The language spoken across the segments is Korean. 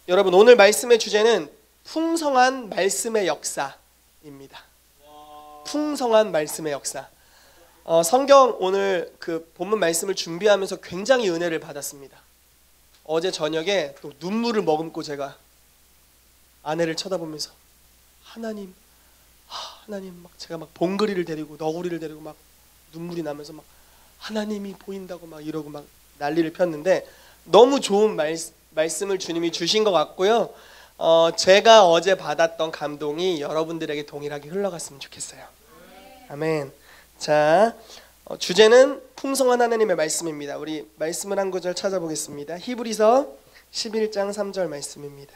여러분 오늘 말씀의 주제는 풍성한 말씀의 역사입니다. 풍성한 말씀의 역사. 성경 오늘 그 본문 말씀을 준비하면서 굉장히 은혜를 받았습니다. 어제 저녁에 또 눈물을 머금고 제가 아내를 쳐다보면서 하나님 막 제가 막 봉그리를 데리고 너구리를 데리고 막 눈물이 나면서 막 하나님이 보인다고 막 이러고 막 난리를 폈는데 너무 좋은 말씀을 주님이 주신 것 같고요. 제가 어제 받았던 감동이 여러분들에게 동일하게 흘러갔으면 좋겠어요. 아멘. 자, 주제는 풍성한 하나님의 말씀입니다. 우리 말씀을 한 구절 찾아보겠습니다. 히브리서 11장 3절 말씀입니다.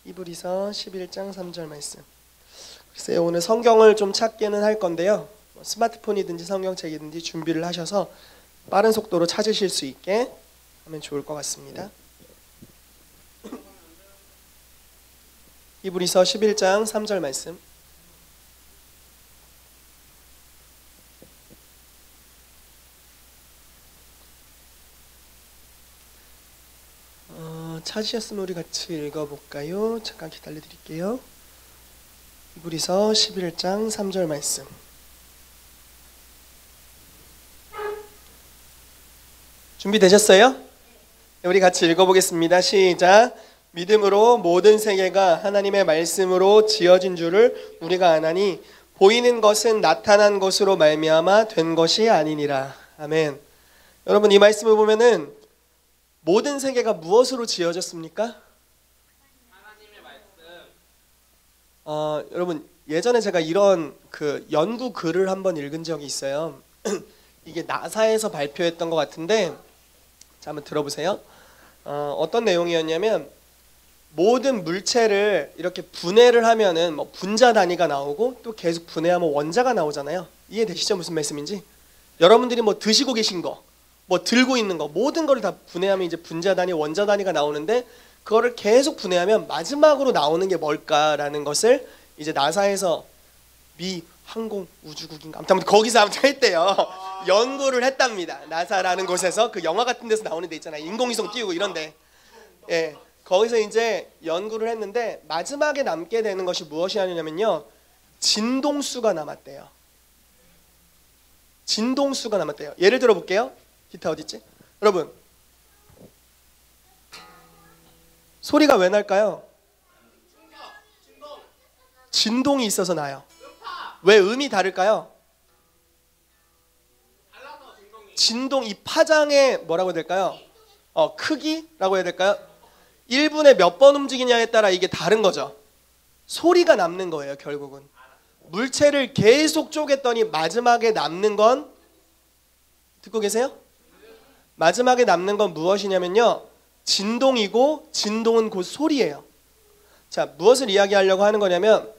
히브리서 11장 3절 말씀. 글쎄요, 오늘 성경을 좀 찾기는 할 건데요. 스마트폰이든지 성경책이든지 준비를 하셔서 빠른 속도로 찾으실 수 있게 하면 좋을 것 같습니다. 히브리서 11장 3절 말씀. 찾으셨으면 우리 같이 읽어볼까요? 잠깐 기다려 드릴게요. 히브리서 11장 3절 말씀. 준비되셨어요? 우리 같이 읽어보겠습니다. 시작. 믿음으로 모든 세계가 하나님의 말씀으로 지어진 줄을 우리가 아나니 보이는 것은 나타난 것으로 말미암아 된 것이 아니니라. 아멘. 여러분 이 말씀을 보면은 모든 세계가 무엇으로 지어졌습니까? 하나님의 말씀. 여러분 예전에 제가 이런 그 연구 글을 한번 읽은 적이 있어요. 이게 나사에서 발표했던 것 같은데 자, 한번 들어보세요. 어떤 내용이었냐면 모든 물체를 이렇게 분해를 하면은 뭐 분자 단위가 나오고 또 계속 분해하면 원자가 나오잖아요. 이해되시죠? 무슨 말씀인지? 여러분들이 뭐 드시고 계신 거, 뭐 들고 있는 거, 모든 거를 다 분해하면 이제 분자 단위, 원자 단위가 나오는데 그거를 계속 분해하면 마지막으로 나오는 게 뭘까라는 것을 이제 나사에서 미 항공우주국인가 아무튼 거기서 했대요. 연구를 했답니다. 나사라는 곳에서 그 영화 같은 데서 나오는 데 있잖아요. 인공위성 띄우고 이런데. 예. 거기서 이제 연구를 했는데 마지막에 남게 되는 것이 무엇이냐면요. 진동수가 남았대요. 진동수가 남았대요. 예를 들어 볼게요. 기타 어디 있지? 여러분. 소리가 왜 날까요? 진동이 있어서 나요. 왜 음이 다를까요? 진동, 이 파장의 뭐라고 해야 될까요? 크기라고 해야 될까요? 1분에 몇 번 움직이냐에 따라 이게 다른 거죠. 소리가 남는 거예요, 결국은. 물체를 계속 쪼갰더니 마지막에 남는 건 듣고 계세요? 마지막에 남는 건 무엇이냐면요. 진동이고 진동은 곧 소리예요. 자, 무엇을 이야기하려고 하는 거냐면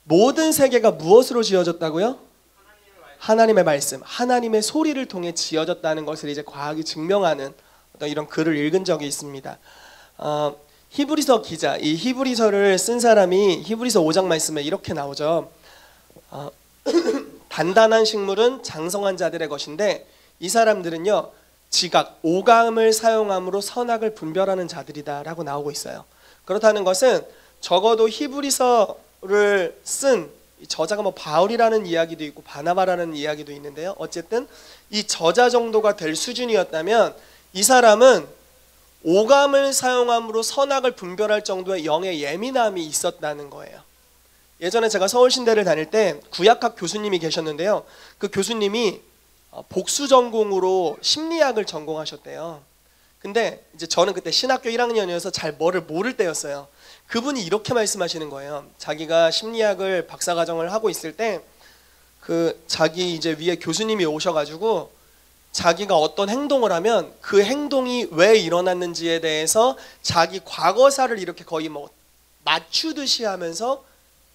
모든 세계가 무엇으로 지어졌다고요? 하나님의 말씀, 하나님의 소리를 통해 지어졌다는 것을 이제 과학이 증명하는 어떤 이런 글을 읽은 적이 있습니다. 히브리서 기자, 이 히브리서를 쓴 사람이 히브리서 5장 말씀에 이렇게 나오죠. 단단한 식물은 장성한 자들의 것인데 이 사람들은요 지각, 오감을 사용함으로 선악을 분별하는 자들이다 라고 나오고 있어요. 그렇다는 것은 적어도 히브리서를 쓴 저자가 뭐 바울이라는 이야기도 있고 바나바라는 이야기도 있는데요. 어쨌든 이 저자 정도가 될 수준이었다면 이 사람은 오감을 사용함으로 선악을 분별할 정도의 영의 예민함이 있었다는 거예요. 예전에 제가 서울신대를 다닐 때 구약학 교수님이 계셨는데요. 그 교수님이 복수 전공으로 심리학을 전공하셨대요. 근데 이제 저는 그때 신학교 1학년이어서 잘 뭐를 모를 때였어요. 그분이 이렇게 말씀하시는 거예요. 자기가 심리학을 박사과정을 하고 있을 때 그 자기 이제 위에 교수님이 오셔가지고 자기가 어떤 행동을 하면 그 행동이 왜 일어났는지에 대해서 자기 과거사를 이렇게 거의 뭐 맞추듯이 하면서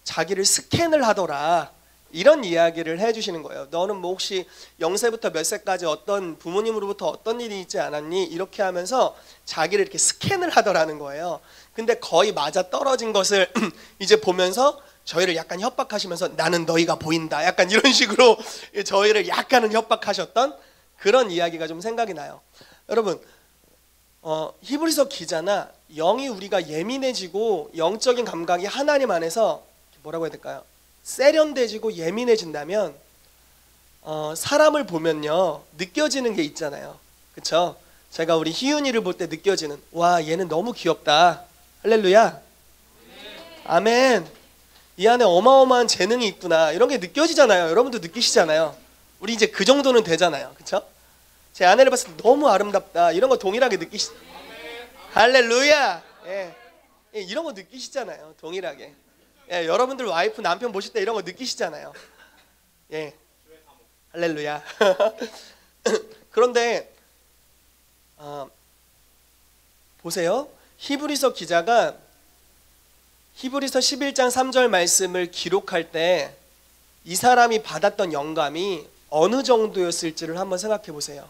자기를 스캔을 하더라. 이런 이야기를 해주시는 거예요. 너는 뭐 혹시 0세부터 몇 세까지 어떤 부모님으로부터 어떤 일이 있지 않았니? 이렇게 하면서 자기를 이렇게 스캔을 하더라는 거예요. 근데 거의 맞아 떨어진 것을 이제 보면서 저희를 약간 협박하시면서 나는 너희가 보인다. 약간 이런 식으로 저희를 약간은 협박하셨던 그런 이야기가 좀 생각이 나요. 여러분 히브리서 기자나 영이 우리가 예민해지고 영적인 감각이 하나님 안에서 뭐라고 해야 될까요? 세련돼지고 예민해진다면 사람을 보면요 느껴지는 게 있잖아요. 그렇죠? 제가 우리 희윤이를 볼 때 느껴지는, 와 얘는 너무 귀엽다. 할렐루야. 아멘. 이 안에 어마어마한 재능이 있구나. 이런 게 느껴지잖아요. 여러분도 느끼시잖아요. 우리 이제 그 정도는 되잖아요. 그렇죠? 제 아내를 봤을 때 너무 아름답다. 이런 거 동일하게 할렐루야. 예. 이런 거 느끼시잖아요. 동일하게. 예, 여러분들 와이프 남편 보실 때 이런 거 느끼시잖아요. 예. 할렐루야. 그런데 보세요. 히브리서 기자가 히브리서 11장 3절 말씀을 기록할 때 이 사람이 받았던 영감이 어느 정도였을지를 한번 생각해 보세요.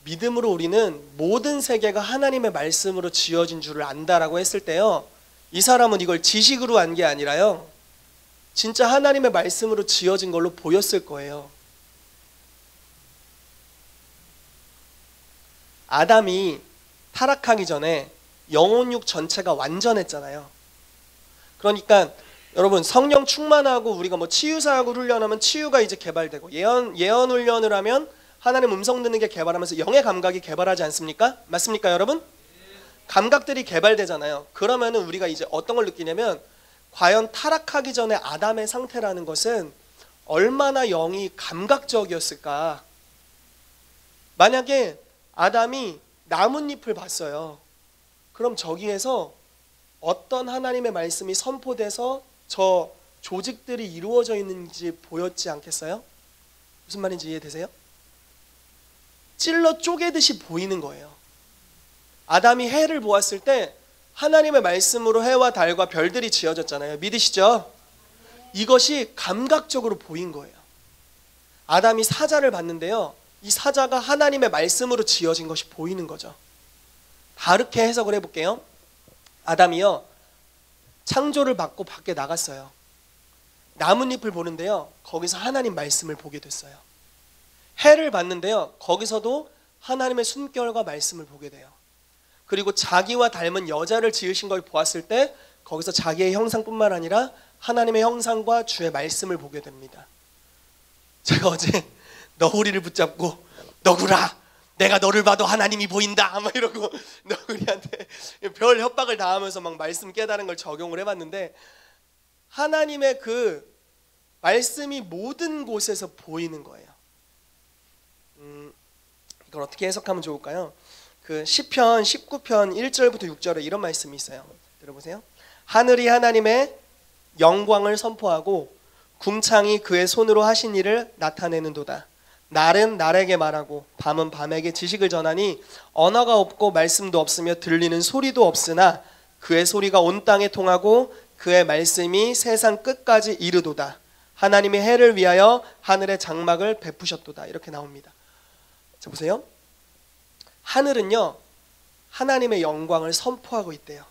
믿음으로 우리는 모든 세계가 하나님의 말씀으로 지어진 줄을 안다라고 했을 때요, 이 사람은 이걸 지식으로 안 게 아니라요 진짜 하나님의 말씀으로 지어진 걸로 보였을 거예요. 아담이 타락하기 전에 영혼육 전체가 완전했잖아요. 그러니까 여러분 성령 충만하고 우리가 뭐 치유사역을 훈련하면 치유가 이제 개발되고 예언 훈련을 하면 하나님 음성 듣는 게 개발하면서 영의 감각이 개발하지 않습니까? 맞습니까 여러분? 감각들이 개발되잖아요. 그러면은 우리가 이제 어떤 걸 느끼냐면 과연 타락하기 전에 아담의 상태라는 것은 얼마나 영이 감각적이었을까. 만약에 아담이 나뭇잎을 봤어요. 그럼 저기에서 어떤 하나님의 말씀이 선포돼서 저 조직들이 이루어져 있는지 보였지 않겠어요? 무슨 말인지 이해되세요? 찔러 쪼개듯이 보이는 거예요. 아담이 해를 보았을 때 하나님의 말씀으로 해와 달과 별들이 지어졌잖아요. 믿으시죠? 이것이 감각적으로 보인 거예요. 아담이 사자를 봤는데요, 이 사자가 하나님의 말씀으로 지어진 것이 보이는 거죠. 다르게 해석을 해볼게요. 아담이요 창조를 받고 밖에 나갔어요. 나뭇잎을 보는데요 거기서 하나님 말씀을 보게 됐어요. 해를 봤는데요 거기서도 하나님의 숨결과 말씀을 보게 돼요. 그리고 자기와 닮은 여자를 지으신 걸 보았을 때 거기서 자기의 형상뿐만 아니라 하나님의 형상과 주의 말씀을 보게 됩니다. 제가 어제 너구리를 붙잡고 너구라 내가 너를 봐도 하나님이 보인다 막 이러고 너구리한테 별 협박을 당하면서 막 말씀 깨달은 걸 적용을 해봤는데, 하나님의 그 말씀이 모든 곳에서 보이는 거예요. 이걸 어떻게 해석하면 좋을까요? 그 시편 19편 1절부터 6절에 이런 말씀이 있어요. 들어보세요. 하늘이 하나님의 영광을 선포하고 궁창이 그의 손으로 하신 일을 나타내는도다. 날은 날에게 말하고 밤은 밤에게 지식을 전하니 언어가 없고 말씀도 없으며 들리는 소리도 없으나 그의 소리가 온 땅에 통하고 그의 말씀이 세상 끝까지 이르도다. 하나님이 해를 위하여 하늘의 장막을 베푸셨도다. 이렇게 나옵니다. 자 보세요. 하늘은요 하나님의 영광을 선포하고 있대요.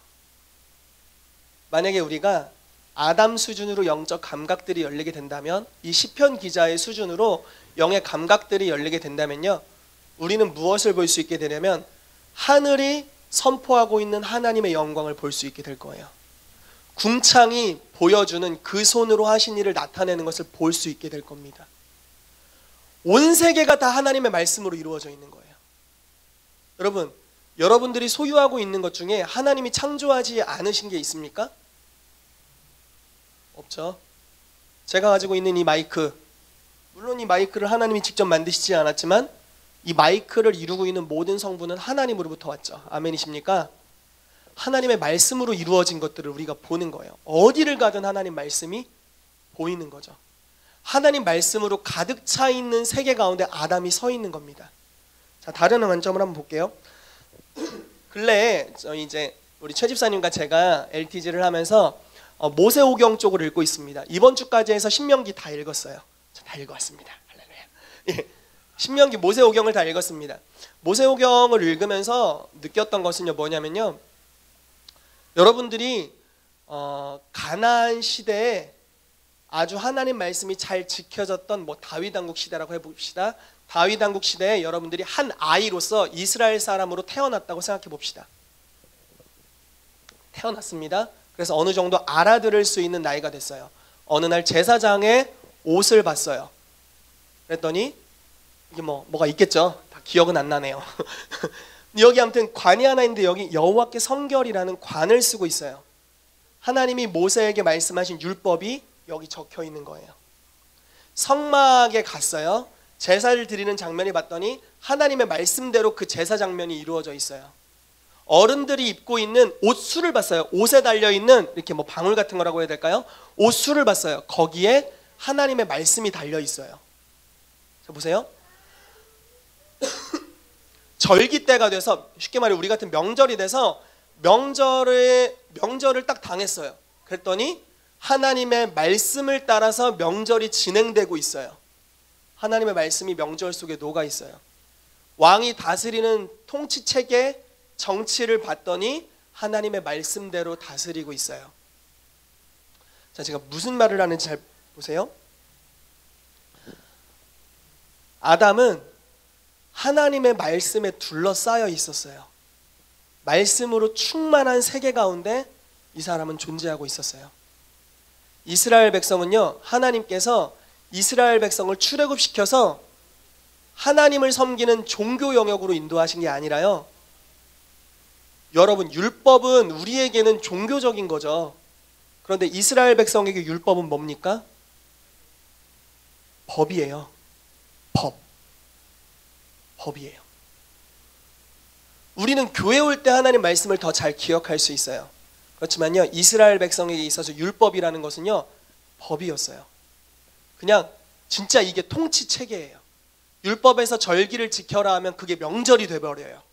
만약에 우리가 아담 수준으로 영적 감각들이 열리게 된다면, 이 시편 기자의 수준으로 영의 감각들이 열리게 된다면요 우리는 무엇을 볼 수 있게 되냐면 하늘이 선포하고 있는 하나님의 영광을 볼 수 있게 될 거예요. 궁창이 보여주는 그 손으로 하신 일을 나타내는 것을 볼 수 있게 될 겁니다. 온 세계가 다 하나님의 말씀으로 이루어져 있는 거예요. 여러분, 여러분들이 소유하고 있는 것 중에 하나님이 창조하지 않으신 게 있습니까? 없죠. 제가 가지고 있는 이 마이크, 물론 이 마이크를 하나님이 직접 만드시지 않았지만 이 마이크를 이루고 있는 모든 성분은 하나님으로부터 왔죠. 아멘이십니까? 하나님의 말씀으로 이루어진 것들을 우리가 보는 거예요. 어디를 가든 하나님 말씀이 보이는 거죠. 하나님 말씀으로 가득 차 있는 세계 가운데 아담이 서 있는 겁니다. 자, 다른 관점을 한번 볼게요. 근래에 이제 우리 최 집사님과 제가 LTG를 하면서 모세오경 쪽을 읽고 있습니다. 이번 주까지 해서 신명기 다 읽었어요. 다 읽어왔습니다. 예, 신명기 모세오경을 다 읽었습니다. 모세오경을 읽으면서 느꼈던 것은요 뭐냐면요, 여러분들이 가나안 시대에 아주 하나님 말씀이 잘 지켜졌던 뭐 다윗 왕국 시대라고 해봅시다. 다윗 왕국 시대에 여러분들이 한 아이로서 이스라엘 사람으로 태어났다고 생각해 봅시다. 태어났습니다. 그래서 어느 정도 알아들을 수 있는 나이가 됐어요. 어느 날 제사장의 옷을 봤어요. 그랬더니 이게 뭐가 있겠죠. 다 기억은 안 나네요. 여기 아무튼 관이 하나 있는데 여기 여호와께 성결이라는 관을 쓰고 있어요. 하나님이 모세에게 말씀하신 율법이 여기 적혀 있는 거예요. 성막에 갔어요. 제사를 드리는 장면을 봤더니 하나님의 말씀대로 그 제사 장면이 이루어져 있어요. 어른들이 입고 있는 옷수를 봤어요. 옷에 달려있는 이렇게 뭐 방울 같은 거라고 해야 될까요? 옷수를 봤어요. 거기에 하나님의 말씀이 달려 있어요. 자, 보세요. 절기 때가 돼서, 쉽게 말해 우리 같은 명절이 돼서 명절을 딱 당했어요. 그랬더니 하나님의 말씀을 따라서 명절이 진행되고 있어요. 하나님의 말씀이 명절 속에 녹아 있어요. 왕이 다스리는 통치 체계, 정치를 봤더니 하나님의 말씀대로 다스리고 있어요. 자, 제가 무슨 말을 하는지 잘 보세요. 아담은 하나님의 말씀에 둘러싸여 있었어요. 말씀으로 충만한 세계 가운데 이 사람은 존재하고 있었어요. 이스라엘 백성은요, 하나님께서 이스라엘 백성을 출애굽시켜서 하나님을 섬기는 종교 영역으로 인도하신 게 아니라요, 여러분, 율법은 우리에게는 종교적인 거죠. 그런데 이스라엘 백성에게 율법은 뭡니까? 법이에요. 법이에요. 우리는 교회 올 때 하나님 말씀을 더 잘 기억할 수 있어요. 그렇지만요, 이스라엘 백성에게 있어서 율법이라는 것은요, 법이었어요. 그냥 진짜 이게 통치 체계예요. 율법에서 절기를 지켜라 하면 그게 명절이 돼버려요.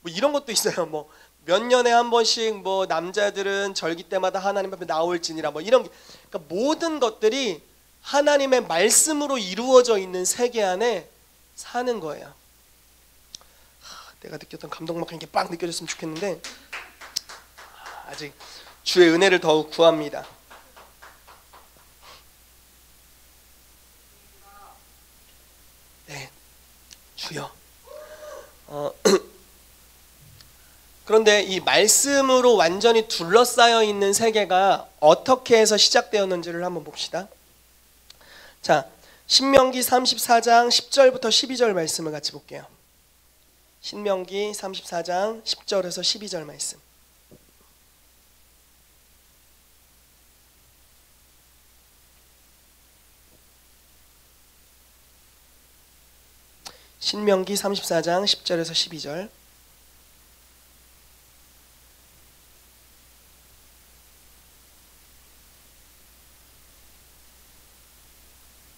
뭐 이런 것도 있어요. 뭐 몇 년에 한 번씩 뭐 남자들은 절기 때마다 하나님 앞에 나올지니라 뭐 이런 게, 그러니까 모든 것들이 하나님의 말씀으로 이루어져 있는 세계 안에 사는 거예요. 내가 느꼈던 감동만큼 이게 빡 느껴졌으면 좋겠는데 아직 주의 은혜를 더욱 구합니다. 네, 주여. 그런데 이 말씀으로 완전히 둘러싸여 있는 세계가 어떻게 해서 시작되었는지를 한번 봅시다. 자, 신명기 34장 10절부터 12절 말씀을 같이 볼게요. 신명기 34장 10절에서 12절 말씀. 신명기 34장 10절에서 12절.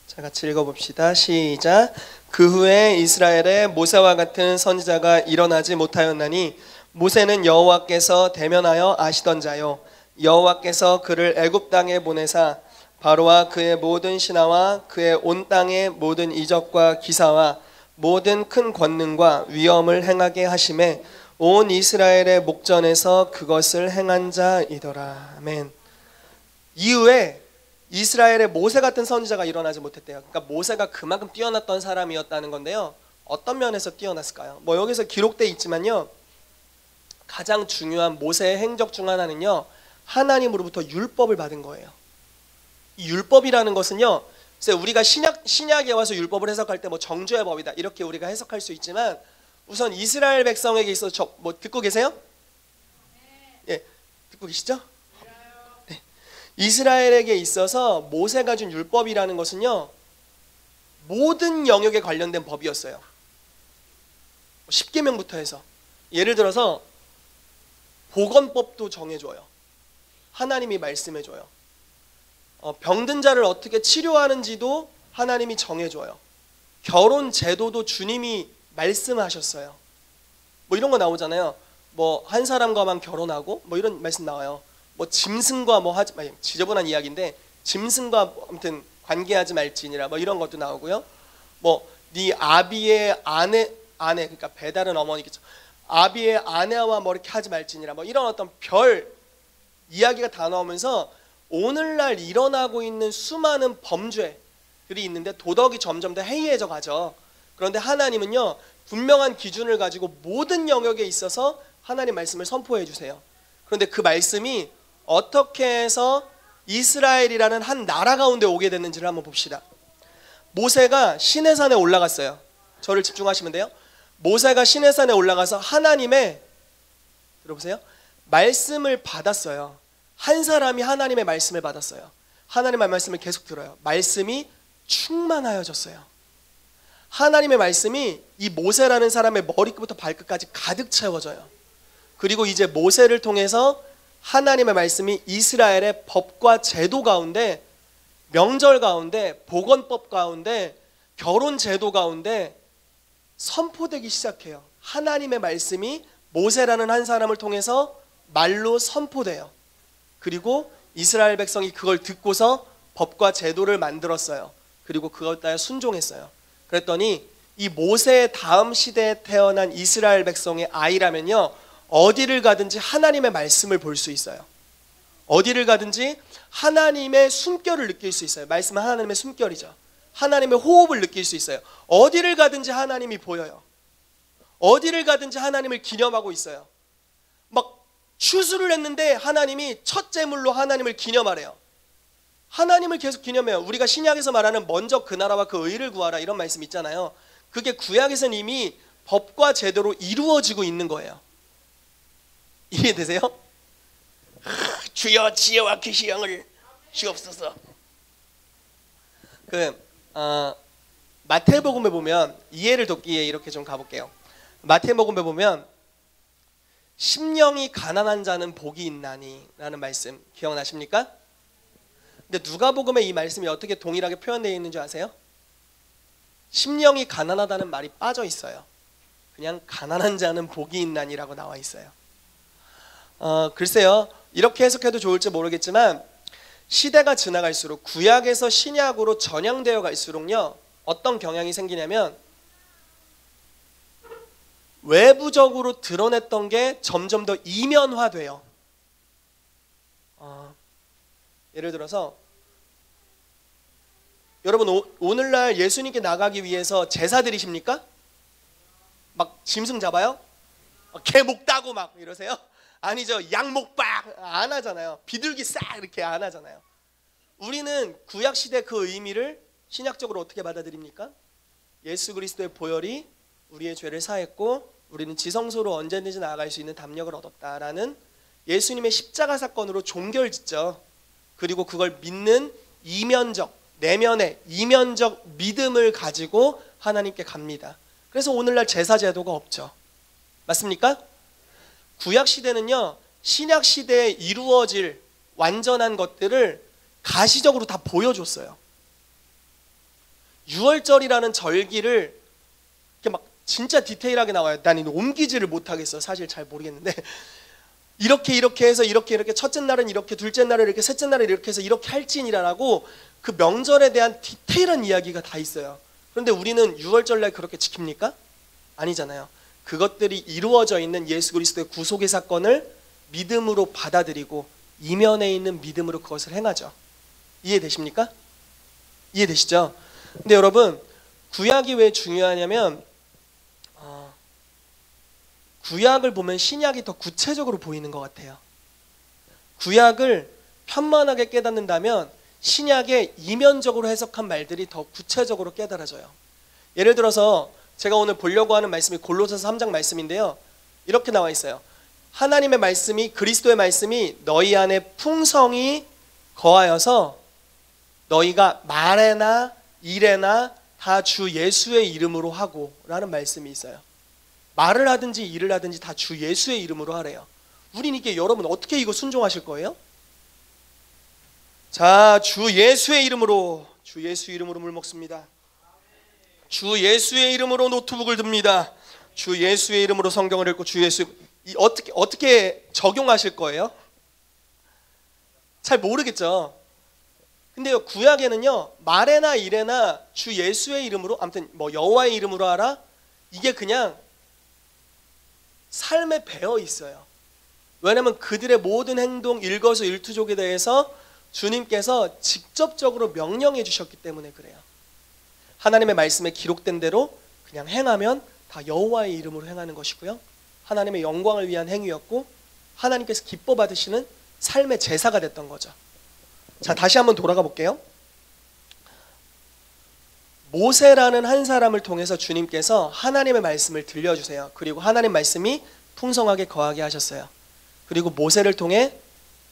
자, 같이 읽어봅시다. 시작. 그 후에 이스라엘에 모세와 같은 선지자가 일어나지 못하였나니 모세는 여호와께서 대면하여 아시던 자요, 여호와께서 그를 애굽 땅에 보내사 바로와 그의 모든 신하와 그의 온 땅의 모든 이적과 기사와 모든 큰 권능과 위엄을 행하게 하심에 온 이스라엘의 목전에서 그것을 행한 자이더라. 아멘. 이후에 이스라엘에 모세 같은 선지자가 일어나지 못했대요. 그러니까 모세가 그만큼 뛰어났던 사람이었다는 건데요, 어떤 면에서 뛰어났을까요? 뭐 여기서 기록되어 있지만요, 가장 중요한 모세의 행적 중 하나는요, 하나님으로부터 율법을 받은 거예요. 이 율법이라는 것은요, 우리가 신약에 와서 율법을 해석할 때 뭐 정죄의 법이다 이렇게 우리가 해석할 수 있지만, 우선 이스라엘 백성에게 있어서 뭐 듣고 계세요? 예, 듣고 계시죠? 네. 이스라엘에게 있어서 모세가 준 율법이라는 것은요, 모든 영역에 관련된 법이었어요. 10계명부터 해서, 예를 들어서 보건법도 정해줘요. 하나님이 말씀해줘요. 병든 자를 어떻게 치료하는지도 하나님이 정해줘요. 결혼 제도도 주님이 말씀하셨어요. 뭐 이런 거 나오잖아요. 뭐 한 사람과만 결혼하고 뭐 이런 말씀 나와요. 뭐 짐승과 뭐 하지, 지저분한 이야기인데 짐승과 아무튼 관계하지 말지니라 뭐 이런 것도 나오고요. 뭐 네 아비의 아내 그러니까 배다른 어머니겠죠. 아비의 아내와 뭐 이렇게 하지 말지니라 뭐 이런 어떤 별 이야기가 다 나오면서 오늘날 일어나고 있는 수많은 범죄, 있는데 도덕이 점점 더 해이해져 가죠. 그런데 하나님은요, 분명한 기준을 가지고 모든 영역에 있어서 하나님 말씀을 선포해 주세요. 그런데 그 말씀이 어떻게 해서 이스라엘이라는 한 나라 가운데 오게 됐는지를 한번 봅시다. 모세가 시내산에 올라갔어요. 저를 집중하시면 돼요. 모세가 시내산에 올라가서 하나님의, 들어보세요, 말씀을 받았어요. 한 사람이 하나님의 말씀을 받았어요. 하나님의 말씀을 계속 들어요. 말씀이 충만하여졌어요. 하나님의 말씀이 이 모세라는 사람의 머리끝부터 발끝까지 가득 채워져요. 그리고 이제 모세를 통해서 하나님의 말씀이 이스라엘의 법과 제도 가운데, 명절 가운데, 보건법 가운데, 결혼 제도 가운데 선포되기 시작해요. 하나님의 말씀이 모세라는 한 사람을 통해서 말로 선포돼요. 그리고 이스라엘 백성이 그걸 듣고서 법과 제도를 만들었어요. 그리고 그것 따라 순종했어요. 그랬더니 이 모세의 다음 시대에 태어난 이스라엘 백성의 아이라면요, 어디를 가든지 하나님의 말씀을 볼 수 있어요. 어디를 가든지 하나님의 숨결을 느낄 수 있어요. 말씀은 하나님의 숨결이죠. 하나님의 호흡을 느낄 수 있어요. 어디를 가든지 하나님이 보여요. 어디를 가든지 하나님을 기념하고 있어요. 막 추수를 했는데 하나님이 첫 제물로 하나님을 기념하래요. 하나님을 계속 기념해요. 우리가 신약에서 말하는 먼저 그 나라와 그 의를 구하라, 이런 말씀 있잖아요. 그게 구약에서는 이미 법과 제도로 이루어지고 있는 거예요. 이해되세요? 주여 지혜와 계시형을 주옵소서. 마태복음에 보면, 이해를 돕기 위해 이렇게 좀 가볼게요. 마태복음에 보면 심령이 가난한 자는 복이 있나니 라는 말씀 기억나십니까? 근데 누가복음에 이 말씀이 어떻게 동일하게 표현되어 있는 줄 아세요? 심령이 가난하다는 말이 빠져 있어요. 그냥 가난한 자는 복이 있나니라고 나와 있어요. 글쎄요, 이렇게 해석해도 좋을지 모르겠지만 시대가 지나갈수록 구약에서 신약으로 전향되어 갈수록요, 어떤 경향이 생기냐면 외부적으로 드러냈던 게 점점 더 이면화돼요. 예를 들어서 여러분, 오늘날 예수님께 나가기 위해서 제사 드리십니까? 막 짐승 잡아요? 개 목 따고 막 이러세요? 아니죠. 양목 빡 안 하잖아요. 비둘기 싹 이렇게 안 하잖아요. 우리는 구약 시대 그 의미를 신약적으로 어떻게 받아들입니까? 예수 그리스도의 보혈이 우리의 죄를 사했고 우리는 지성소로 언제든지 나아갈 수 있는 담력을 얻었다라는 예수님의 십자가 사건으로 종결짓죠. 그리고 그걸 믿는 이면적, 내면의 이면적 믿음을 가지고 하나님께 갑니다. 그래서 오늘날 제사 제도가 없죠. 맞습니까? 구약 시대는요, 신약 시대에 이루어질 완전한 것들을 가시적으로 다 보여줬어요. 유월절이라는 절기를 이렇게 막 진짜 디테일하게 나와요. 난 옮기지를 못하겠어. 사실 잘 모르겠는데 이렇게 해서 이렇게 첫째 날은 이렇게, 둘째 날은 이렇게, 셋째 날은 이렇게 해서 이렇게 할지니라라고 그 명절에 대한 디테일한 이야기가 다 있어요. 그런데 우리는 유월절날 그렇게 지킵니까? 아니잖아요. 그것들이 이루어져 있는 예수 그리스도의 구속의 사건을 믿음으로 받아들이고 이면에 있는 믿음으로 그것을 행하죠. 이해되십니까? 이해되시죠? 근데 여러분, 구약이 왜 중요하냐면 구약을 보면 신약이 더 구체적으로 보이는 것 같아요. 구약을 편만하게 깨닫는다면 신약의 이면적으로 해석한 말들이 더 구체적으로 깨달아져요. 예를 들어서 제가 오늘 보려고 하는 말씀이 골로새서 3장 말씀인데요, 이렇게 나와 있어요. 하나님의 말씀이, 그리스도의 말씀이 너희 안에 풍성히 거하여서 너희가 말에나 일에나 다 주 예수의 이름으로 하고 라는 말씀이 있어요. 말을 하든지 일을 하든지 다 주 예수의 이름으로 하래요. 우린 이게, 여러분 어떻게 이거 순종하실 거예요? 자, 주 예수의 이름으로, 주 예수 이름으로 물 먹습니다. 주 예수의 이름으로 노트북을 듭니다. 주 예수의 이름으로 성경을 읽고 주 예수, 어떻게 적용하실 거예요? 잘 모르겠죠. 근데요, 구약에는요, 말에나 일에나 주 예수의 이름으로, 아무튼 뭐 여호와의 이름으로 하라, 이게 그냥 삶에 배어 있어요. 왜냐하면 그들의 모든 행동, 일거수일투족에 대해서 주님께서 직접적으로 명령해 주셨기 때문에 그래요. 하나님의 말씀에 기록된 대로 그냥 행하면 다 여호와의 이름으로 행하는 것이고요. 하나님의 영광을 위한 행위였고 하나님께서 기뻐 받으시는 삶의 제사가 됐던 거죠. 자, 다시 한번 돌아가 볼게요. 모세라는 한 사람을 통해서 주님께서 하나님의 말씀을 들려주세요. 그리고 하나님 말씀이 풍성하게 거하게 하셨어요. 그리고 모세를 통해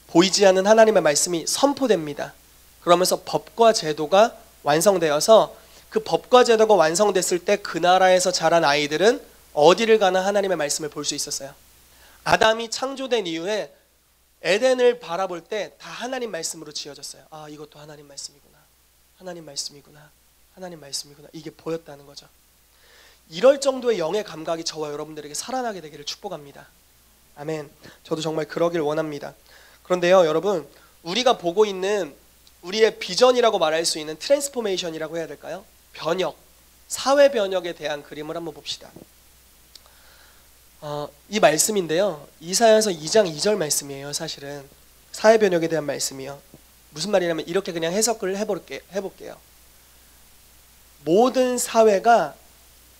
보이지 않는 하나님의 말씀이 선포됩니다. 그러면서 법과 제도가 완성되어서 그 법과 제도가 완성됐을 때 그 나라에서 자란 아이들은 어디를 가나 하나님의 말씀을 볼 수 있었어요. 아담이 창조된 이후에 에덴을 바라볼 때 다 하나님 말씀으로 지어졌어요. 아, 이것도 하나님 말씀이구나. 하나님 말씀이구나. 하나님 말씀이구나. 이게 보였다는 거죠. 이럴 정도의 영의 감각이 저와 여러분들에게 살아나게 되기를 축복합니다. 아멘. 저도 정말 그러길 원합니다. 그런데요, 여러분, 우리가 보고 있는 우리의 비전이라고 말할 수 있는 트랜스포메이션이라고 해야 될까요? 변혁, 사회 변혁에 대한 그림을 한번 봅시다. 이 말씀인데요, 이사야서 2장 2절 말씀이에요. 사실은 사회 변혁에 대한 말씀이요. 무슨 말이냐면 이렇게 그냥 해석을 해볼게요. 모든 사회가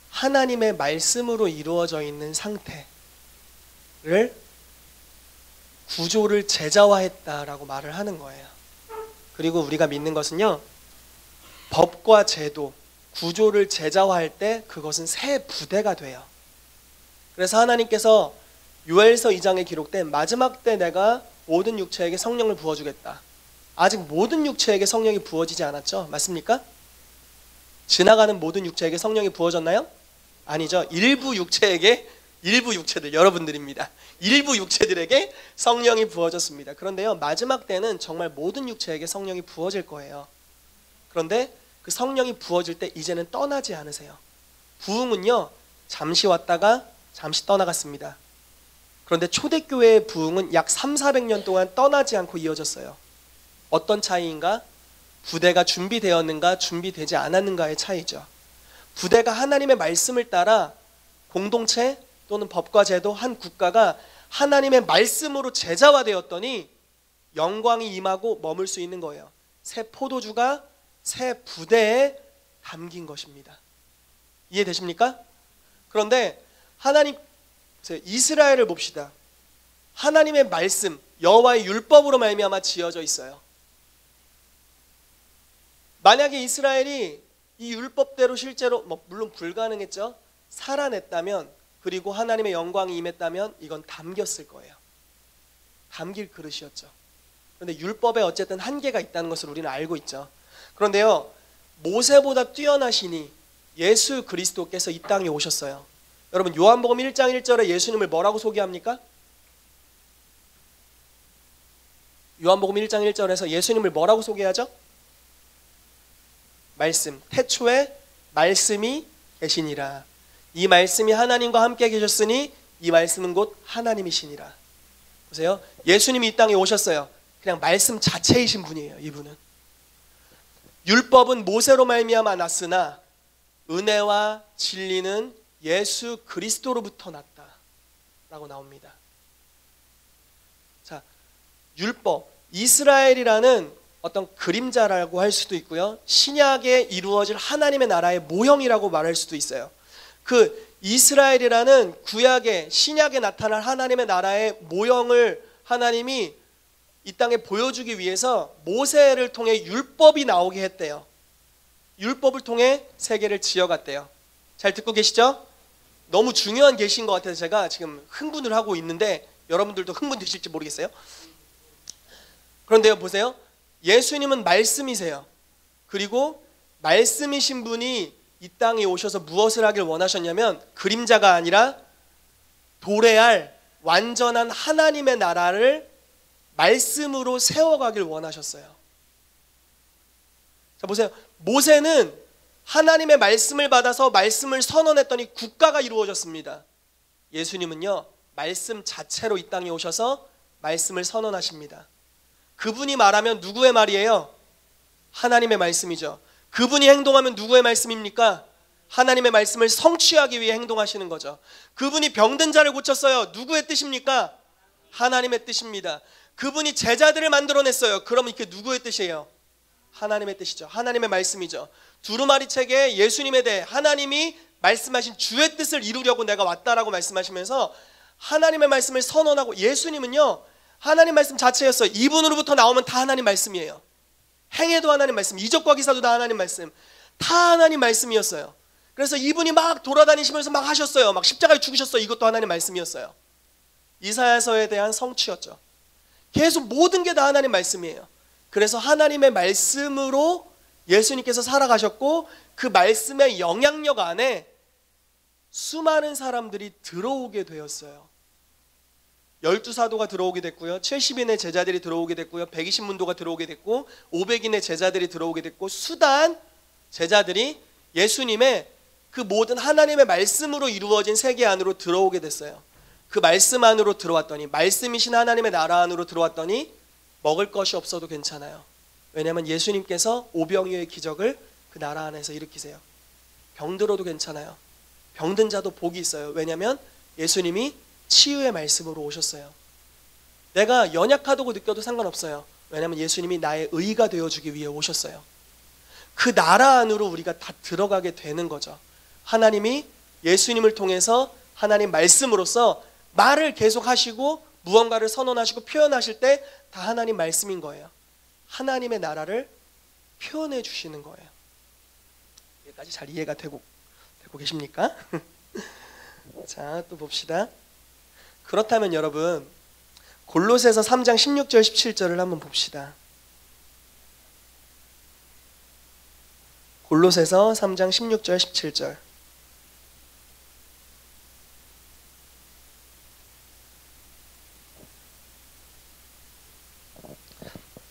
하나님의 말씀으로 이루어져 있는 상태를 구조를 제자화했다라고 말을 하는 거예요. 그리고 우리가 믿는 것은요, 법과 제도, 구조를 제자화할 때 그것은 새 부대가 돼요. 그래서 하나님께서 요엘서 2장에 기록된 마지막 때 내가 모든 육체에게 성령을 부어주겠다. 아직 모든 육체에게 성령이 부어지지 않았죠? 맞습니까? 지나가는 모든 육체에게 성령이 부어졌나요? 아니죠. 일부 육체들, 여러분들입니다. 일부 육체들에게 성령이 부어졌습니다. 그런데요, 마지막 때는 정말 모든 육체에게 성령이 부어질 거예요. 그런데 그 성령이 부어질 때 이제는 떠나지 않으세요. 부흥은요, 잠시 왔다가 잠시 떠나갔습니다. 그런데 초대교회의 부흥은 약 300~400년 동안 떠나지 않고 이어졌어요. 어떤 차이인가? 부대가 준비되었는가, 준비되지 않았는가의 차이죠. 부대가 하나님의 말씀을 따라 공동체 또는 법과 제도, 한 국가가 하나님의 말씀으로 제자화되었더니 영광이 임하고 머물 수 있는 거예요. 새 포도주가 새 부대에 담긴 것입니다. 이해되십니까? 그런데 하나님, 이스라엘을 봅시다. 하나님의 말씀, 여호와의 율법으로 말미암아 지어져 있어요. 만약에 이스라엘이 이 율법대로 실제로 물론 불가능했죠. 살아냈다면, 그리고 하나님의 영광이 임했다면 이건 담겼을 거예요. 담길 그릇이었죠. 그런데 율법에 어쨌든 한계가 있다는 것을 우리는 알고 있죠. 그런데요, 모세보다 뛰어나시니 예수 그리스도께서 이 땅에 오셨어요. 여러분, 요한복음 1장 1절에 예수님을 뭐라고 소개합니까? 요한복음 1장 1절에서 예수님을 뭐라고 소개하죠? 말씀, 태초에 말씀이 계시니라. 이 말씀이 하나님과 함께 계셨으니 이 말씀은 곧 하나님이시니라. 보세요, 예수님이 이 땅에 오셨어요. 그냥 말씀 자체이신 분이에요. 이분은 율법은 모세로 말미암아 났으나 은혜와 진리는 예수 그리스도로부터 났다 라고 나옵니다. 자, 율법, 이스라엘이라는 어떤 그림자라고 할 수도 있고요, 신약에 이루어질 하나님의 나라의 모형이라고 말할 수도 있어요. 그 이스라엘이라는 구약의, 신약에 나타날 하나님의 나라의 모형을 하나님이 이 땅에 보여주기 위해서 모세를 통해 율법이 나오게 했대요. 율법을 통해 세계를 지어갔대요. 잘 듣고 계시죠? 너무 중요한 계시인 것 같아서 제가 지금 흥분을 하고 있는데 여러분들도 흥분되실지 모르겠어요. 그런데요, 보세요. 예수님은 말씀이세요. 그리고 말씀이신 분이 이 땅에 오셔서 무엇을 하길 원하셨냐면 그림자가 아니라 도래할 완전한 하나님의 나라를 말씀으로 세워가길 원하셨어요. 자, 보세요. 모세는 하나님의 말씀을 받아서 말씀을 선언했더니 국가가 이루어졌습니다. 예수님은요, 말씀 자체로 이 땅에 오셔서 말씀을 선언하십니다. 그분이 말하면 누구의 말이에요? 하나님의 말씀이죠. 그분이 행동하면 누구의 말씀입니까? 하나님의 말씀을 성취하기 위해 행동하시는 거죠. 그분이 병든 자를 고쳤어요. 누구의 뜻입니까? 하나님의 뜻입니다. 그분이 제자들을 만들어냈어요. 그럼 이게 누구의 뜻이에요? 하나님의 뜻이죠. 하나님의 말씀이죠. 두루마리 책에 예수님에 대해 하나님이 말씀하신 주의 뜻을 이루려고 내가 왔다라고 말씀하시면서 하나님의 말씀을 선언하고, 예수님은요 하나님 말씀 자체였어요. 이분으로부터 나오면 다 하나님 말씀이에요. 행해도 하나님 말씀, 이적과 기사도 다 하나님 말씀, 다 하나님 말씀이었어요. 그래서 이분이 막 돌아다니시면서 막 하셨어요. 막 십자가에 죽으셨어요. 이것도 하나님 말씀이었어요. 이사야서에 대한 성취였죠. 계속 모든 게 다 하나님 말씀이에요. 그래서 하나님의 말씀으로 예수님께서 살아가셨고, 그 말씀의 영향력 안에 수많은 사람들이 들어오게 되었어요. 12사도가 들어오게 됐고요, 70인의 제자들이 들어오게 됐고요, 120문도가 들어오게 됐고, 500인의 제자들이 들어오게 됐고, 수단 제자들이 예수님의 그 모든 하나님의 말씀으로 이루어진 세계 안으로 들어오게 됐어요. 그 말씀 안으로 들어왔더니, 말씀이신 하나님의 나라 안으로 들어왔더니 먹을 것이 없어도 괜찮아요. 왜냐하면 예수님께서 오병이어의 기적을 그 나라 안에서 일으키세요. 병들어도 괜찮아요. 병든 자도 복이 있어요. 왜냐하면 예수님이 치유의 말씀으로 오셨어요. 내가 연약하다고 느껴도 상관없어요. 왜냐하면 예수님이 나의 의가 되어주기 위해 오셨어요. 그 나라 안으로 우리가 다 들어가게 되는 거죠. 하나님이 예수님을 통해서 하나님 말씀으로써 말을 계속 하시고 무언가를 선언하시고 표현하실 때 다 하나님 말씀인 거예요. 하나님의 나라를 표현해 주시는 거예요. 여기까지 잘 이해가 되고 계십니까? 자, 또 봅시다. 그렇다면 여러분, 골로새서 3장 16절 17절을 한번 봅시다. 골로새서 3장 16절 17절.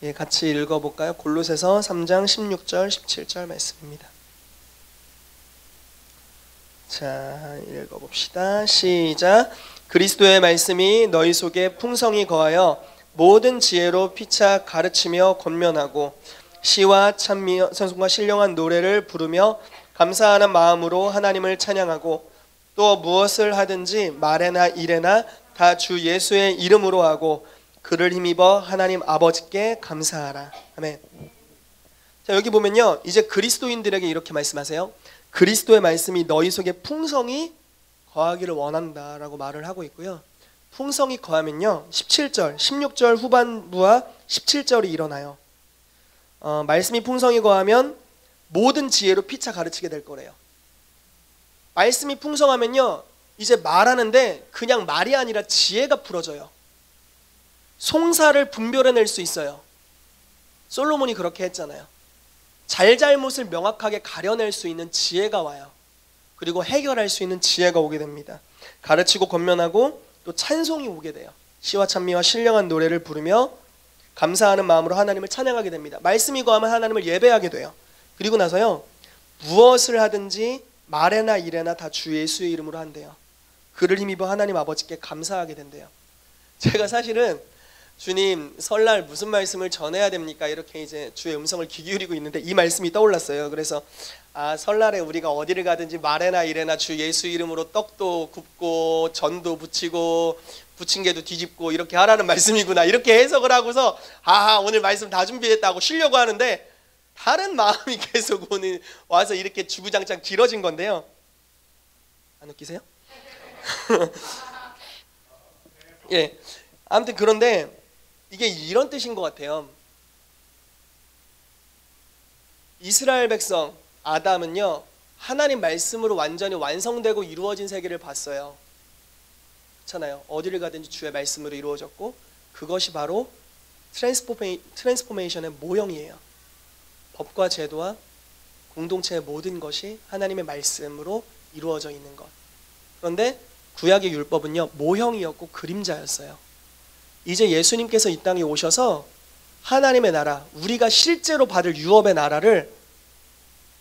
예, 같이 읽어볼까요? 골로새서 3장 16절 17절 말씀입니다. 자, 읽어봅시다. 시작. 그리스도의 말씀이 너희 속에 풍성히 거하여 모든 지혜로 피차 가르치며 권면하고 시와 찬미와 찬송과 신령한 노래를 부르며 감사하는 마음으로 하나님을 찬양하고, 또 무엇을 하든지 말에나 일에나 다 주 예수의 이름으로 하고 그를 힘입어 하나님 아버지께 감사하라. 아멘. 자, 여기 보면요, 이제 그리스도인들에게 이렇게 말씀하세요. 그리스도의 말씀이 너희 속에 풍성히 거하기를 원한다라고 말을 하고 있고요. 풍성히 거하면요, 17절, 16절 후반부와 17절이 일어나요. 말씀이 풍성히 거하면 모든 지혜로 피차 가르치게 될 거래요. 말씀이 풍성하면요, 이제 말하는데 그냥 말이 아니라 지혜가 풀어져요. 송사를 분별해낼 수 있어요. 솔로몬이 그렇게 했잖아요. 잘잘못을 명확하게 가려낼 수 있는 지혜가 와요. 그리고 해결할 수 있는 지혜가 오게 됩니다. 가르치고 권면하고 또 찬송이 오게 돼요. 시와 찬미와 신령한 노래를 부르며 감사하는 마음으로 하나님을 찬양하게 됩니다. 말씀이 거하면 하나님을 예배하게 돼요. 그리고 나서요, 무엇을 하든지 말에나 일에나 다 주 예수의 이름으로 한대요. 그를 힘입어 하나님 아버지께 감사하게 된대요. 제가 사실은 주님, 설날 무슨 말씀을 전해야 됩니까? 이렇게 이제 주의 음성을 귀 기울이고 있는데 이 말씀이 떠올랐어요. 그래서 설날에 우리가 어디를 가든지 말에나 일에나 주 예수 이름으로 떡도 굽고 전도 부치고 부침개도 뒤집고 이렇게 하라는 말씀이구나, 이렇게 해석을 하고서 오늘 말씀 다 준비했다고 쉬려고 하는데 다른 마음이 계속 오늘 와서 이렇게 주구장창 길어진 건데요. 안 웃기세요? 예, 아무튼 그런데 이게 이런 뜻인 것 같아요. 이스라엘 백성 아담은요, 하나님 말씀으로 완전히 완성되고 이루어진 세계를 봤어요. 그렇잖아요. 어디를 가든지 주의 말씀으로 이루어졌고, 그것이 바로 트랜스포메이션의 모형이에요. 법과 제도와 공동체의 모든 것이 하나님의 말씀으로 이루어져 있는 것. 그런데 구약의 율법은요, 모형이었고 그림자였어요. 이제 예수님께서 이 땅에 오셔서 하나님의 나라, 우리가 실제로 받을 유업의 나라를,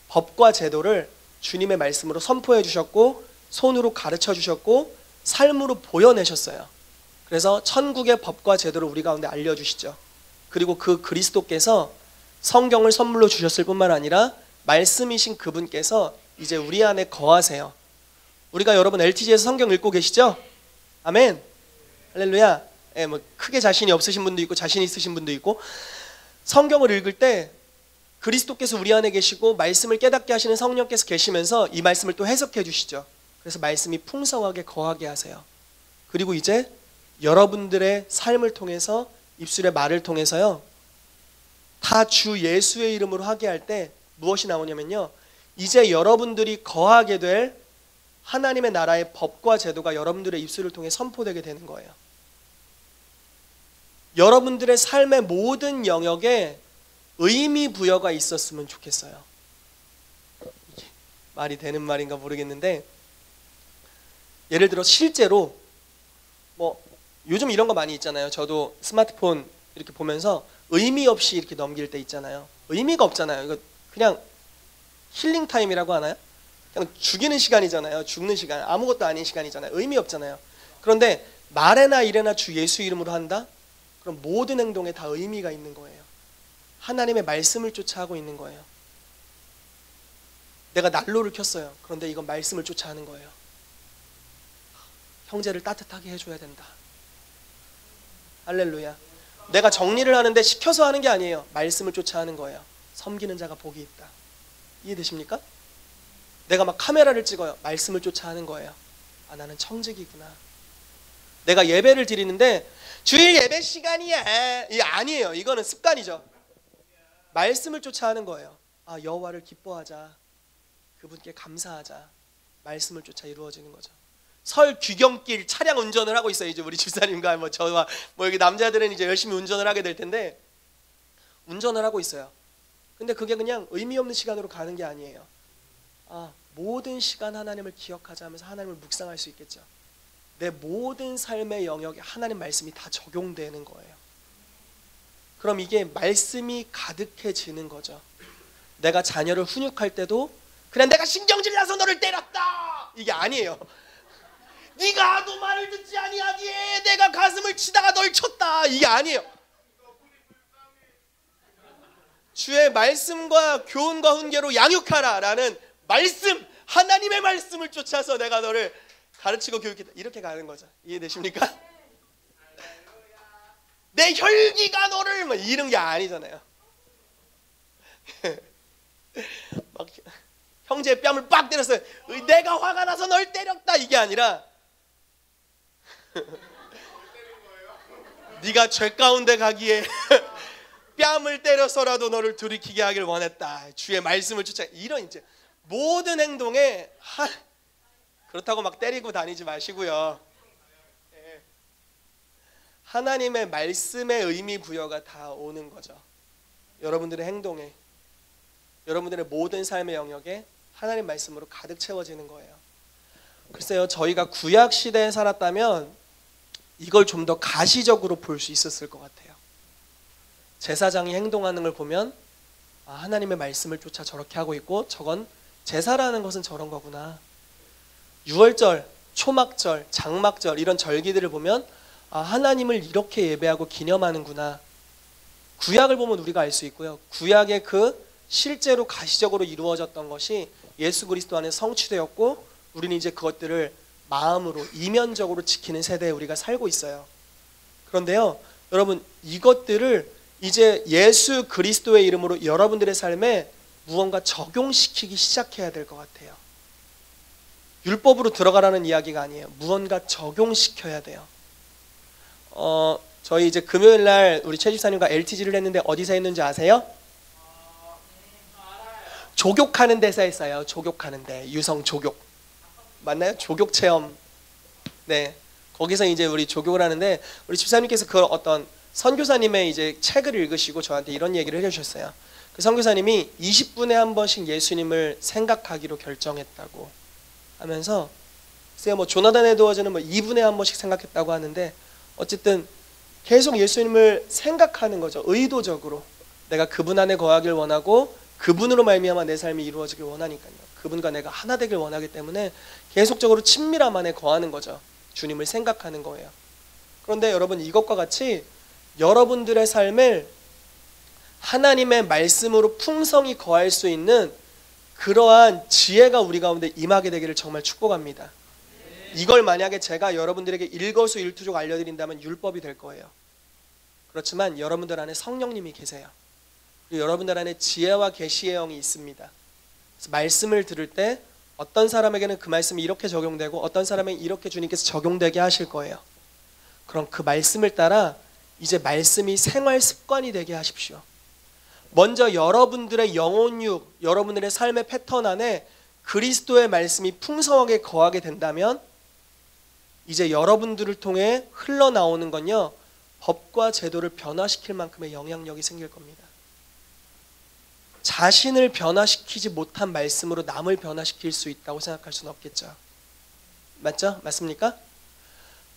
법과 제도를 주님의 말씀으로 선포해 주셨고 손으로 가르쳐 주셨고 삶으로 보여내셨어요. 그래서 천국의 법과 제도를 우리 가운데 알려주시죠. 그리고 그 그리스도께서 성경을 선물로 주셨을 뿐만 아니라 말씀이신 그분께서 이제 우리 안에 거하세요. 우리가 여러분 LTG에서 성경 읽고 계시죠? 아멘. 할렐루야. 뭐 크게 자신이 없으신 분도 있고 자신 있으신 분도 있고, 성경을 읽을 때 그리스도께서 우리 안에 계시고 말씀을 깨닫게 하시는 성령께서 계시면서 이 말씀을 또 해석해 주시죠. 그래서 말씀이 풍성하게 거하게 하세요. 그리고 이제 여러분들의 삶을 통해서 입술의 말을 통해서요, 다 주 예수의 이름으로 하게 할 때 무엇이 나오냐면요, 이제 여러분들이 거하게 될 하나님의 나라의 법과 제도가 여러분들의 입술을 통해 선포되게 되는 거예요. 여러분들의 삶의 모든 영역에 의미 부여가 있었으면 좋겠어요. 이게 말이 되는 말인가 모르겠는데, 예를 들어 실제로 뭐 요즘 이런 거 많이 있잖아요. 저도 스마트폰 이렇게 보면서 의미 없이 이렇게 넘길 때 있잖아요. 의미가 없잖아요. 이거 그냥 힐링 타임이라고 하나요? 그냥 죽이는 시간이잖아요. 죽는 시간, 아무것도 아닌 시간이잖아요. 의미 없잖아요. 그런데 말에나 일에나 주 예수 이름으로 한다? 그럼 모든 행동에 다 의미가 있는 거예요. 하나님의 말씀을 쫓아 하고 있는 거예요. 내가 난로를 켰어요. 그런데 이건 말씀을 쫓아 하는 거예요. 형제를 따뜻하게 해줘야 된다. 할렐루야. 내가 정리를 하는데 시켜서 하는 게 아니에요. 말씀을 쫓아 하는 거예요. 섬기는 자가 복이 있다. 이해되십니까? 내가 막 카메라를 찍어요. 말씀을 쫓아 하는 거예요. 아, 나는 청직이구나. 내가 예배를 드리는데 주일 예배 시간이야. 이게 아니에요. 이거는 습관이죠. 말씀을 쫓아 하는 거예요. 아, 여호와를 기뻐하자. 그분께 감사하자. 말씀을 쫓아 이루어지는 거죠. 설 귀경길 차량 운전을 하고 있어요. 이제 우리 집사님과 뭐 저와 뭐 여기 남자들은 이제 열심히 운전을 하게 될 텐데, 운전을 하고 있어요. 근데 그게 그냥 의미 없는 시간으로 가는 게 아니에요. 아, 모든 시간 하나님을 기억하자 하면서 하나님을 묵상할 수 있겠죠. 내 모든 삶의 영역에 하나님 말씀이 다 적용되는 거예요. 그럼 이게 말씀이 가득해지는 거죠. 내가 자녀를 훈육할 때도 그냥 내가 신경질 나서 너를 때렸다 이게 아니에요. 네가 하도 말을 듣지 아니하기에 내가 가슴을 치다가 널 쳤다 이게 아니에요. 주의 말씀과 교훈과 훈계로 양육하라 라는 말씀, 하나님의 말씀을 쫓아서 내가 너를 가르치고 교육했다. 이렇게 가는 거죠. 이해되십니까? 내 혈기가 너를 막 이런 게 아니잖아요. 막 형제의 뺨을 빡 때렸어요. 내가 화가 나서 널 때렸다 이게 아니라 네가 죄 가운데 가기에 뺨을 때려서라도 너를 돌이키게 하길 원했다. 주의 말씀을 쫓아. 이런 이제 모든 행동에 그렇다고 막 때리고 다니지 마시고요. 하나님의 말씀의 의미 부여가 다 오는 거죠. 여러분들의 행동에, 여러분들의 모든 삶의 영역에 하나님 말씀으로 가득 채워지는 거예요. 글쎄요, 저희가 구약 시대에 살았다면 이걸 좀 더 가시적으로 볼 수 있었을 것 같아요. 제사장이 행동하는 걸 보면 아, 하나님의 말씀을 쫓아 저렇게 하고 있고 저건 제사라는 것은 저런 거구나. 유월절, 초막절, 장막절 이런 절기들을 보면 아, 하나님을 이렇게 예배하고 기념하는구나. 구약을 보면 우리가 알 수 있고요. 구약의 그 실제로 가시적으로 이루어졌던 것이 예수 그리스도 안에 성취되었고 우리는 이제 그것들을 마음으로 이면적으로 지키는 세대에 우리가 살고 있어요. 그런데요, 여러분 이것들을 이제 예수 그리스도의 이름으로 여러분들의 삶에 무언가 적용시키기 시작해야 될 것 같아요. 율법으로 들어가라는 이야기가 아니에요. 무언가 적용시켜야 돼요. 저희 이제 금요일 날 우리 최 집사님과 LTG를 했는데 어디서 했는지 아세요? 조교하는 데서 했어요. 조교하는 데. 유성 조교. 맞나요? 조교 체험. 네. 거기서 이제 우리 조교를 하는데 우리 집사님께서 그 어떤 선교사님의 이제 책을 읽으시고 저한테 이런 얘기를 해주셨어요. 그 선교사님이 20분에 한 번씩 예수님을 생각하기로 결정했다고 하면서 글쎄요, 뭐 조나단 에드워즈는 뭐 2분에 한 번씩 생각했다고 하는데 어쨌든 계속 예수님을 생각하는 거죠. 의도적으로 내가 그분 안에 거하길 원하고 그분으로 말미암아 내 삶이 이루어지길 원하니까요. 그분과 내가 하나 되길 원하기 때문에 계속적으로 친밀함 안에 거하는 거죠. 주님을 생각하는 거예요. 그런데 여러분 이것과 같이 여러분들의 삶을 하나님의 말씀으로 풍성히 거할 수 있는 그러한 지혜가 우리 가운데 임하게 되기를 정말 축복합니다. 이걸 만약에 제가 여러분들에게 일거수일투족 알려드린다면 율법이 될 거예요. 그렇지만 여러분들 안에 성령님이 계세요. 그리고 여러분들 안에 지혜와 계시의 영이 있습니다. 그래서 말씀을 들을 때 어떤 사람에게는 그 말씀이 이렇게 적용되고 어떤 사람에게 이렇게 주님께서 적용되게 하실 거예요. 그럼 그 말씀을 따라 이제 말씀이 생활 습관이 되게 하십시오. 먼저 여러분들의 영혼육, 여러분들의 삶의 패턴 안에 그리스도의 말씀이 풍성하게 거하게 된다면 이제 여러분들을 통해 흘러나오는 건요, 법과 제도를 변화시킬 만큼의 영향력이 생길 겁니다. 자신을 변화시키지 못한 말씀으로 남을 변화시킬 수 있다고 생각할 수는 없겠죠. 맞죠? 맞습니까?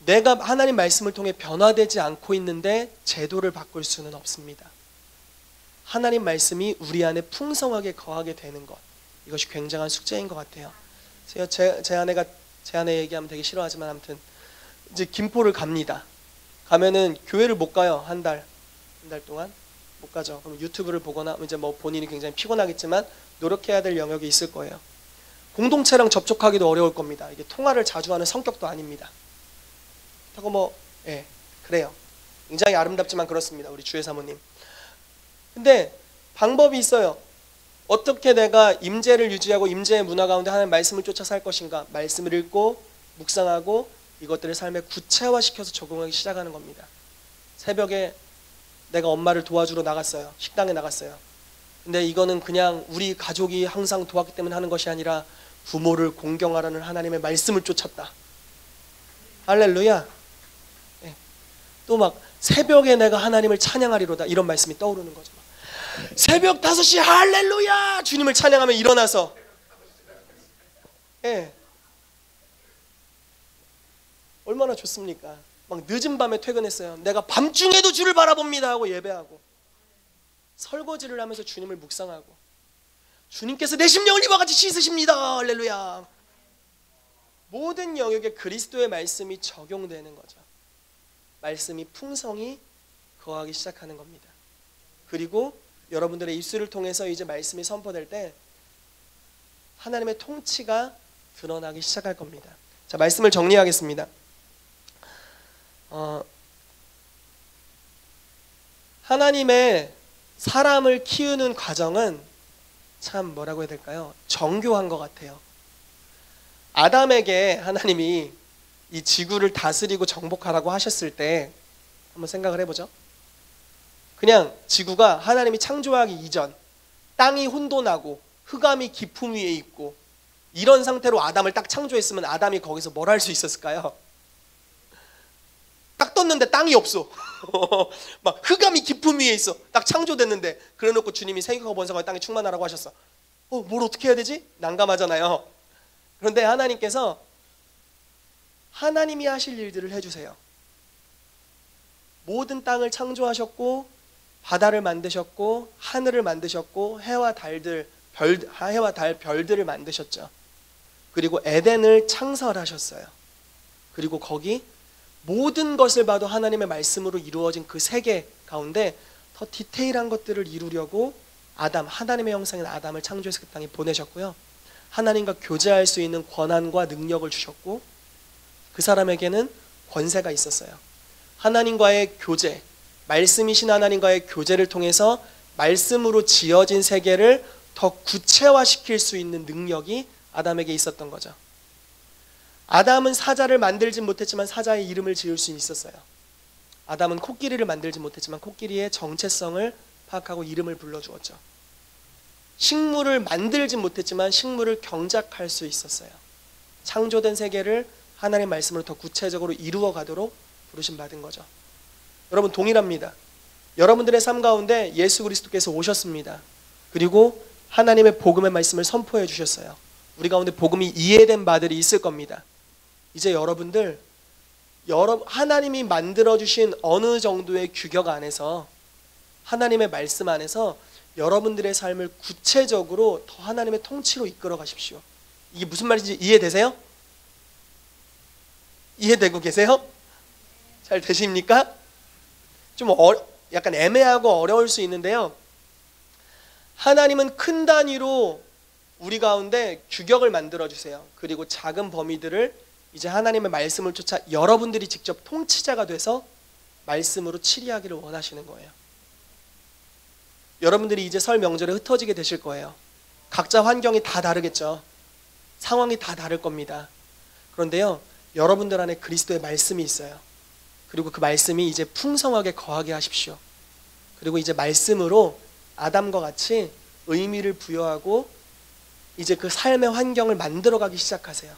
내가 하나님 말씀을 통해 변화되지 않고 있는데 제도를 바꿀 수는 없습니다. 하나님 말씀이 우리 안에 풍성하게 거하게 되는 것, 이것이 굉장한 숙제인 것 같아요. 제 아내 얘기하면 되게 싫어하지만 아무튼 이제 김포를 갑니다. 가면은 교회를 못 가요. 한 달 동안 못 가죠. 그럼 유튜브를 보거나 이제 뭐 본인이 굉장히 피곤하겠지만 노력해야 될 영역이 있을 거예요. 공동체랑 접촉하기도 어려울 겁니다. 이게 통화를 자주 하는 성격도 아닙니다. 하고 그래요. 굉장히 아름답지만 그렇습니다. 우리 주의 사모님. 근데 방법이 있어요. 어떻게 내가 임재를 유지하고 임재의 문화 가운데 하나님의 말씀을 쫓아 살 것인가? 말씀을 읽고 묵상하고 이것들을 삶에 구체화시켜서 적용하기 시작하는 겁니다. 새벽에 내가 엄마를 도와주러 나갔어요. 식당에 나갔어요. 근데 이거는 그냥 우리 가족이 항상 도왔기 때문에 하는 것이 아니라 부모를 공경하라는 하나님의 말씀을 쫓았다. 할렐루야. 또 막 새벽에 내가 하나님을 찬양하리로다, 이런 말씀이 떠오르는 거죠. 새벽 5시 할렐루야 주님을 찬양하며 일어나서 얼마나 좋습니까? 막 늦은 밤에 퇴근했어요. 내가 밤중에도 주를 바라봅니다 하고 예배하고 설거지를 하면서 주님을 묵상하고 주님께서 내 심령을 이와 같이 씻으십니다. 할렐루야. 모든 영역에 그리스도의 말씀이 적용되는 거죠. 말씀이 풍성히 거하기 시작하는 겁니다. 그리고 여러분들의 입술을 통해서 이제 말씀이 선포될 때 하나님의 통치가 드러나기 시작할 겁니다. 자, 말씀을 정리하겠습니다. 하나님의 사람을 키우는 과정은 참 뭐라고 해야 될까요? 정교한 것 같아요. 아담에게 하나님이 이 지구를 다스리고 정복하라고 하셨을 때 한번 생각을 해보죠. 그냥 지구가 하나님이 창조하기 이전 땅이 혼돈하고 흑암이 깊음 위에 있고 이런 상태로 아담을 딱 창조했으면 아담이 거기서 뭘 할 수 있었을까요? 딱 떴는데 땅이 없어. 막 흑암이 깊음 위에 있어. 딱 창조됐는데 그래놓고 주님이 세계가 번성할 땅에 충만하라고 하셨어. 뭘 어떻게 해야 되지? 난감하잖아요. 그런데 하나님께서 하나님이 하실 일들을 해주세요. 모든 땅을 창조하셨고 바다를 만드셨고 하늘을 만드셨고 해와 달 별들을 만드셨죠. 그리고 에덴을 창설하셨어요. 그리고 거기 모든 것을 봐도 하나님의 말씀으로 이루어진 그 세계 가운데 더 디테일한 것들을 이루려고 하나님의 형상인 아담을 창조해서 그 땅에 보내셨고요. 하나님과 교제할 수 있는 권한과 능력을 주셨고 그 사람에게는 권세가 있었어요. 하나님과의 교제, 말씀이신 하나님과의 교제를 통해서 말씀으로 지어진 세계를 더 구체화시킬 수 있는 능력이 아담에게 있었던 거죠. 아담은 사자를 만들지 못했지만 사자의 이름을 지을 수 있었어요. 아담은 코끼리를 만들지 못했지만 코끼리의 정체성을 파악하고 이름을 불러주었죠. 식물을 만들지 못했지만 식물을 경작할 수 있었어요. 창조된 세계를 하나님의 말씀으로 더 구체적으로 이루어 가도록 부르심 받은 거죠. 여러분 동일합니다. 여러분들의 삶 가운데 예수 그리스도께서 오셨습니다. 그리고 하나님의 복음의 말씀을 선포해 주셨어요. 우리 가운데 복음이 이해된 바들이 있을 겁니다. 이제 여러분들 하나님이 만들어주신 어느 정도의 규격 안에서 하나님의 말씀 안에서 여러분들의 삶을 구체적으로 더 하나님의 통치로 이끌어 가십시오. 이게 무슨 말인지 이해되세요? 이해되고 계세요? 잘 되십니까? 좀 약간 애매하고 어려울 수 있는데요. 하나님은 큰 단위로 우리 가운데 규격을 만들어 주세요. 그리고 작은 범위들을 이제 하나님의 말씀을 쫓아 여러분들이 직접 통치자가 돼서 말씀으로 치리하기를 원하시는 거예요. 여러분들이 이제 설 명절에 흩어지게 되실 거예요. 각자 환경이 다 다르겠죠. 상황이 다 다를 겁니다. 그런데요, 여러분들 안에 그리스도의 말씀이 있어요. 그리고 그 말씀이 이제 풍성하게 거하게 하십시오. 그리고 이제 말씀으로 아담과 같이 의미를 부여하고 이제 그 삶의 환경을 만들어가기 시작하세요.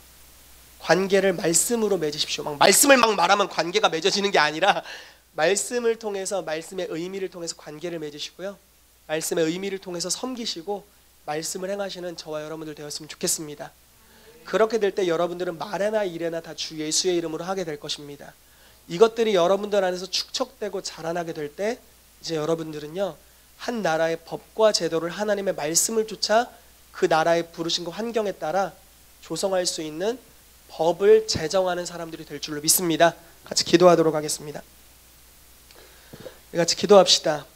관계를 말씀으로 맺으십시오. 말씀을 말하면 관계가 맺어지는 게 아니라 말씀을 통해서, 말씀의 의미를 통해서 관계를 맺으시고요, 말씀의 의미를 통해서 섬기시고 말씀을 행하시는 저와 여러분들 되었으면 좋겠습니다. 그렇게 될 때 여러분들은 말에나 일에나 다 주 예수의 이름으로 하게 될 것입니다. 이것들이 여러분들 안에서 축적되고 자라나게 될 때 이제 여러분들은요, 한 나라의 법과 제도를 하나님의 말씀을 쫓아 그 나라의 부르심과 환경에 따라 조성할 수 있는 법을 제정하는 사람들이 될 줄로 믿습니다. 같이 기도하도록 하겠습니다. 같이 기도합시다.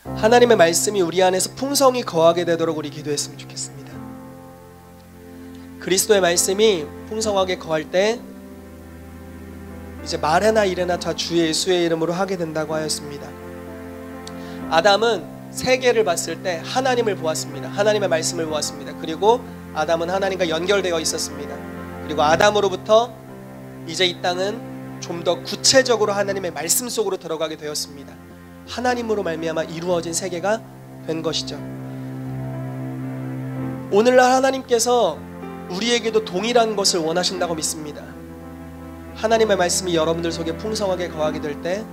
하나님의 말씀이 우리 안에서 풍성히 거하게 되도록 우리 기도했으면 좋겠습니다. 그리스도의 말씀이 풍성하게 거할 때 이제 말에나 일에나 다 주 예수의 이름으로 하게 된다고 하였습니다. 아담은 세계를 봤을 때 하나님을 보았습니다. 하나님의 말씀을 보았습니다. 그리고 아담은 하나님과 연결되어 있었습니다. 그리고 아담으로부터 이제 이 땅은 좀 더 구체적으로 하나님의 말씀 속으로 들어가게 되었습니다. 하나님으로 말미암아 이루어진 세계가 된 것이죠. 오늘날 하나님께서 우리에게도 동일한 것을 원하신다고 믿습니다. 하나님의 말씀이 여러분들 속에 풍성하게 거하게 될 때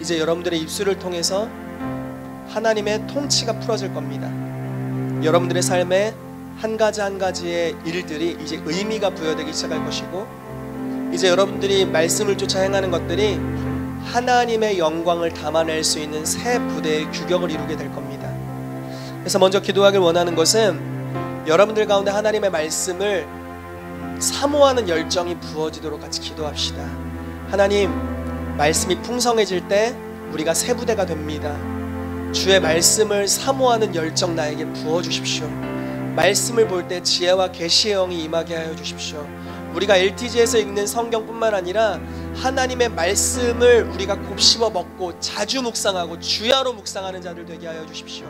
이제 여러분들의 입술을 통해서 하나님의 통치가 풀어질 겁니다. 여러분들의 삶에 한 가지 한 가지의 일들이 이제 의미가 부여되기 시작할 것이고, 이제 여러분들이 말씀을 쫓아 행하는 것들이 하나님의 영광을 담아낼 수 있는 새 부대의 규격을 이루게 될 겁니다. 그래서 먼저 기도하길 원하는 것은 여러분들 가운데 하나님의 말씀을 사모하는 열정이 부어지도록 같이 기도합시다. 하나님, 말씀이 풍성해질 때 우리가 새 부대가 됩니다. 주의 말씀을 사모하는 열정 나에게 부어주십시오. 말씀을 볼 때 지혜와 계시의 영이 임하게 하여 주십시오. 우리가 LTG에서 읽는 성경뿐만 아니라 하나님의 말씀을 우리가 곱씹어 먹고 자주 묵상하고 주야로 묵상하는 자들 되게 하여 주십시오.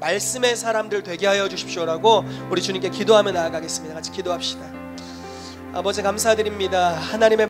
말씀의 사람들 되게 하여 주십시오라고 우리 주님께 기도하며 나아가겠습니다. 같이 기도합시다. 아버지 감사드립니다. 하나님의